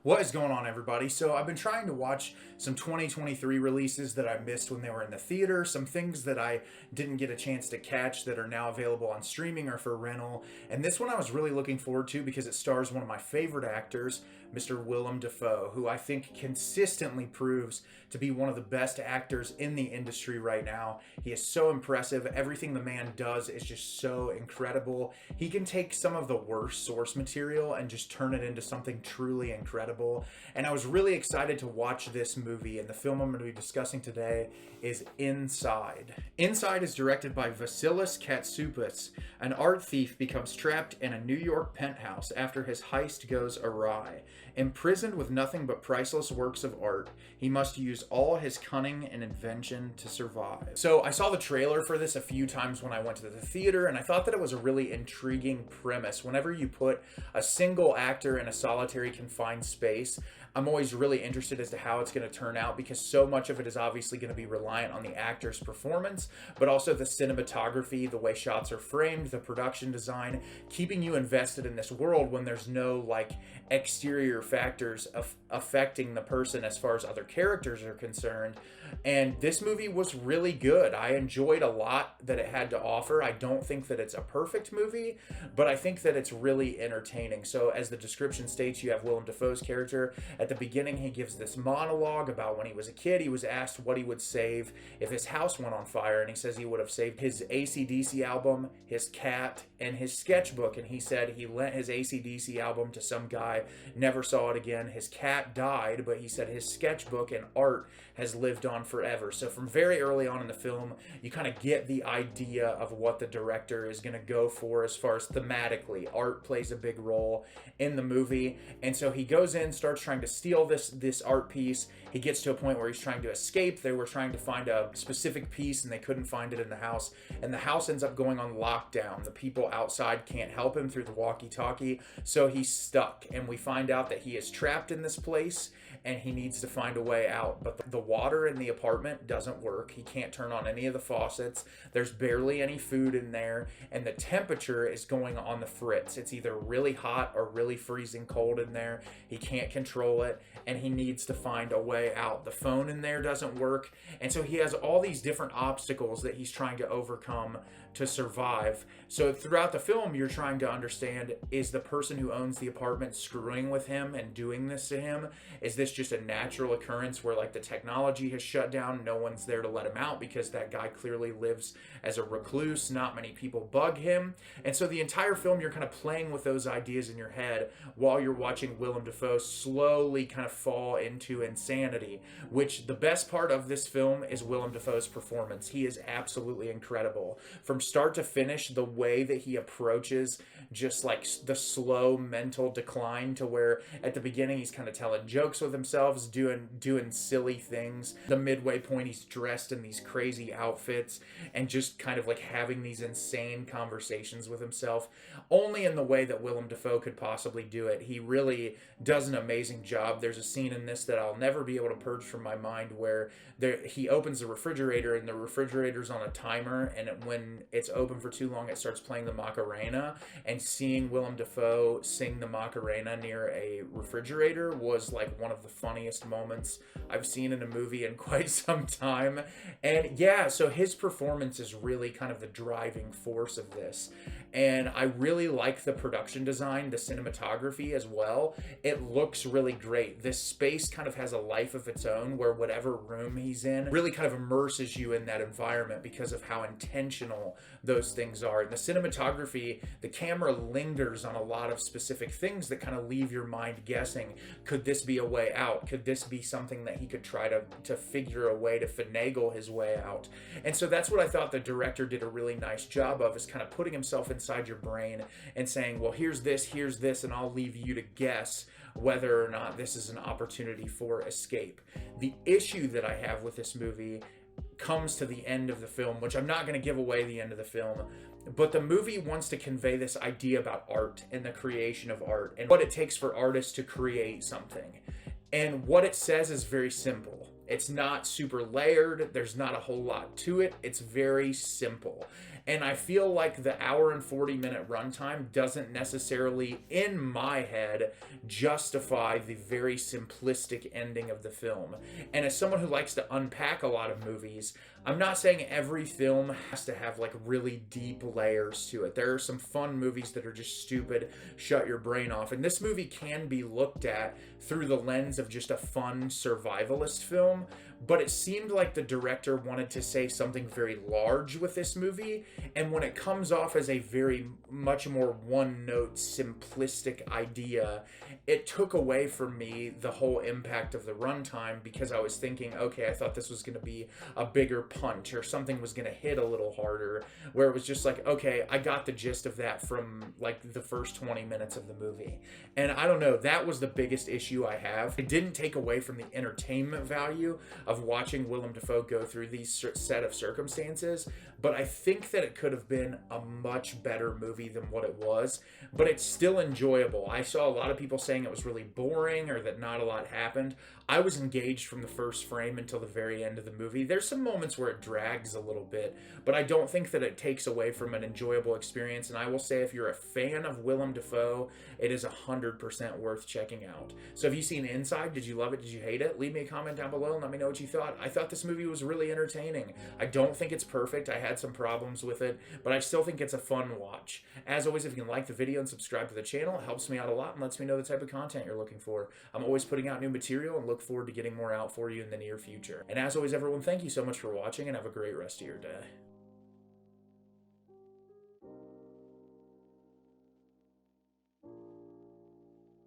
What is going on, everybody? So I've been trying to watch some 2023 releases that I missed when they were in the theater, some things that I didn't get a chance to catch that are now available on streaming or for rental. And this one I was really looking forward to because it stars one of my favorite actors, Mr. Willem Dafoe, who I think consistently proves to be one of the best actors in the industry right now. He is so impressive. Everything the man does is just so incredible. He can take some of the worst source material and just turn it into something truly incredible. And I was really excited to watch this movie, and the film I'm going to be discussing today is Inside. Inside is directed by Vasilis Katsoupis. An art thief becomes trapped in a New York penthouse after his heist goes awry. Imprisoned with nothing but priceless works of art, he must use all his cunning and invention to survive. So I saw the trailer for this a few times when I went to the theater, and I thought that it was a really intriguing premise. Whenever you put a single actor in a solitary confined space, I'm always really interested as to how it's going to turn out, because so much of it is obviously going to be reliant on the actor's performance, but also the cinematography, the way shots are framed, the production design, keeping you invested in this world when there's no exterior factors affecting the person as far as other characters are concerned. And this movie was really good. I enjoyed a lot that it had to offer. I don't think that it's a perfect movie, but I think that it's really entertaining. So as the description states, you have Willem Dafoe's character. At the beginning, he gives this monologue about when he was a kid. He was asked what he would save if his house went on fire, and he says he would have saved his AC/DC album, his cat, and his sketchbook. And he said he lent his AC/DC album to some guy, never saw it again. His cat died, but he said his sketchbook and art has lived on forever. So from very early on in the film, you kind of get the idea of what the director is going to go for as far as thematically. Art plays a big role in the movie. And so he goes in, starts trying to steal this art piece. He gets to a point where he's trying to escape. They were trying to find a specific piece and they couldn't find it in the house. And the house ends up going on lockdown. The people outside can't help him through the walkie-talkie. So he's stuck. And we find out that he is trapped in this place and he needs to find a way out. But the water in the apartment doesn't work. He can't turn on any of the faucets. There's barely any food in there. And the temperature is going on the fritz. It's either really hot or really freezing cold in there. He can't control it, and he needs to find a way out. The phone in there doesn't work. And so he has all these different obstacles that he's trying to overcome to survive. So throughout the film, you're trying to understand, is the person who owns the apartment screwing with him and doing this to him? Is this just a natural occurrence where the technology has shut down, no one's there to let him out because that guy clearly lives as a recluse, not many people bug him? And so the entire film, you're kind of playing with those ideas in your head while you're watching Willem Dafoe slowly kind of fall into insanity, which the best part of this film is Willem Dafoe's performance. He is absolutely incredible. From start to finish, the way that he approaches just the slow mental decline, to where at the beginning he's kind of telling jokes with himself, doing silly things. The midway point, he's dressed in these crazy outfits and just kind of having these insane conversations with himself, only in the way that Willem Dafoe could possibly do it. He really does an amazing job. There's a scene in this that I'll never be able to purge from my mind where he opens the refrigerator and the refrigerator's on a timer, and when it's open for too long, it starts playing the Macarena. And seeing Willem Dafoe sing the Macarena near a refrigerator was one of the funniest moments I've seen in a movie in quite some time. And yeah, so his performance is really kind of the driving force of this. And I really like the production design, the cinematography as well. It looks really great. This space kind of has a life of its own, where whatever room he's in really kind of immerses you in that environment because of how intentional those things are. And the cinematography, the camera lingers on a lot of specific things that kind of leave your mind guessing. Could this be a way out? Could this be something that he could try to figure a way to finagle his way out? And so that's what I thought the director did a really nice job of, is kind of putting himself inside your brain and saying, well, here's this, and I'll leave you to guess whether or not this is an opportunity for escape. The issue that I have with this movie comes to the end of the film, which I'm not going to give away the end of the film, but the movie wants to convey this idea about art and the creation of art and what it takes for artists to create something. And what it says is very simple. It's not super layered. There's not a whole lot to it. It's very simple. And I feel like the hour and 40-minute runtime doesn't necessarily, in my head, justify the very simplistic ending of the film. And as someone who likes to unpack a lot of movies, I'm not saying every film has to have like really deep layers to it. There are some fun movies that are just stupid, shut your brain off. And this movie can be looked at through the lens of just a fun survivalist film, but it seemed like the director wanted to say something very large with this movie, and when it comes off as a very much more one-note simplistic idea, it took away from me the whole impact of the runtime, because I was thinking, okay, I thought this was going to be a bigger punch or something was going to hit a little harder, where it was just like, okay, I got the gist of that from like the first 20 minutes of the movie. And I don't know, that was the biggest issue I have. It didn't take away from the entertainment value of watching Willem Dafoe go through these set of circumstances, but I think that it could have been a much better movie than what it was, but it's still enjoyable. I saw a lot of people saying it was really boring or that not a lot happened. I was engaged from the first frame until the very end of the movie. There's some moments where it drags a little bit, but I don't think that it takes away from an enjoyable experience, and I will say if you're a fan of Willem Dafoe, it is 100% worth checking out. So have you seen Inside? Did you love it? Did you hate it? Leave me a comment down below and let me know what you thought. I thought this movie was really entertaining. I don't think it's perfect. I had some problems with it, but I still think it's a fun watch. As always, if you can like the video and subscribe to the channel, it helps me out a lot and lets me know the type of content you're looking for. I'm always putting out new material and look forward to getting more out for you in the near future. And as always, everyone, thank you so much for watching and have a great rest of your day.